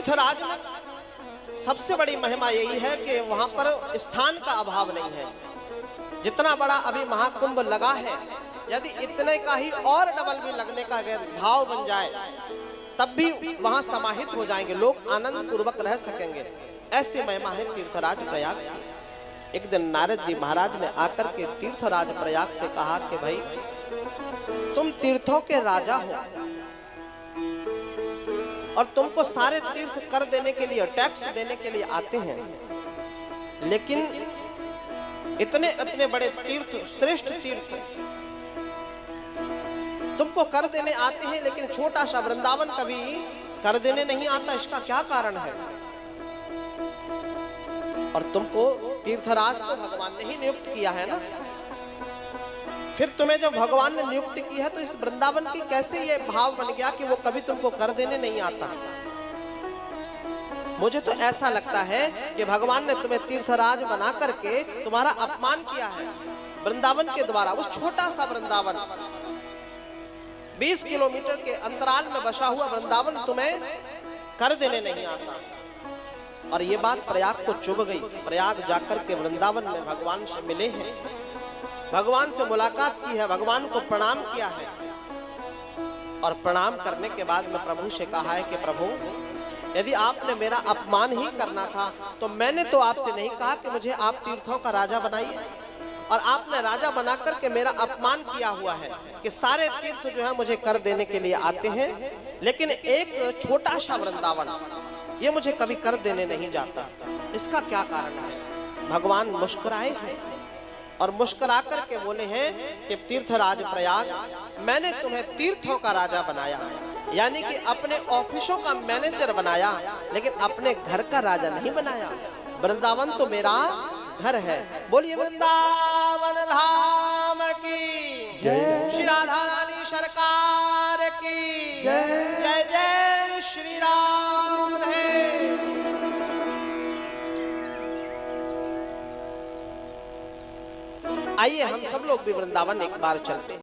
तीर्थराज में सबसे बड़ी महिमा यही है कि वहां पर स्थान का अभाव नहीं है। जितना बड़ा अभी महाकुंभ लगा है, यदि इतने का ही और डबल भी लगने का अगर भाव बन जाए तब भी वहां समाहित हो जाएंगे, लोग आनंद पूर्वक रह सकेंगे। ऐसी महिमा है तीर्थराज प्रयाग। एक दिन नारद जी महाराज ने आकर के तीर्थराज प्रयाग से कहा कि भाई तुम तीर्थों के राजा हो और तुमको सारे तीर्थ कर देने के लिए, टैक्स देने के लिए आते हैं, लेकिन इतने इतने बड़े तीर्थ, श्रेष्ठ तीर्थ तुमको कर देने आते हैं, लेकिन छोटा सा वृंदावन कभी कर देने नहीं आता। इसका क्या कारण है? और तुमको तीर्थराज तो भगवान ने ही नियुक्त किया है ना, फिर तुम्हें जब भगवान ने नियुक्त की है तो इस वृंदावन की कैसे ये भाव बन गया कि वो कभी तुमको कर देने नहीं आता? मुझे तो ऐसा लगता है कि भगवान ने तुम्हें तीर्थराज बना करके तुम्हारा अपमान किया है वृंदावन के द्वारा। उस छोटा सा वृंदावन, 20 किलोमीटर के अंतराल में बसा हुआ वृंदावन तुम्हें कर देने नहीं आता। और ये बात प्रयाग को चुभ गई। प्रयाग जाकर के वृंदावन में भगवान से मिले हैं, भगवान से मुलाकात की है, भगवान को प्रणाम किया है। और प्रणाम करने के बाद में प्रभु से कहा है कि प्रभु, यदि आपने मेरा अपमान ही करना था तो मैंने तो आपसे नहीं कहा कि मुझे आप तीर्थों का राजा बनाइए, और आपने राजा बना करके मेरा अपमान किया हुआ है कि सारे तीर्थ जो है मुझे कर देने के लिए आते हैं, लेकिन एक छोटा सा वृंदावन ये मुझे कभी कर देने नहीं जाता। इसका क्या कारण है? भगवान मुस्कुराए हैं और मुस्कुरा करके बोले हैं कि तीर्थराज प्रयाग, मैंने तुम्हें तीर्थों का राजा बनाया, यानी कि अपने ऑफिसों का मैनेजर बनाया, लेकिन अपने घर का राजा नहीं बनाया। वृंदावन तो मेरा घर है। बोलिए वृंदावन धाम की जय, श्री राधा रानी सरकार की जय, जय जय श्री राधे। आइए हम सब लोग भी वृंदावन एक बार चलते हैं।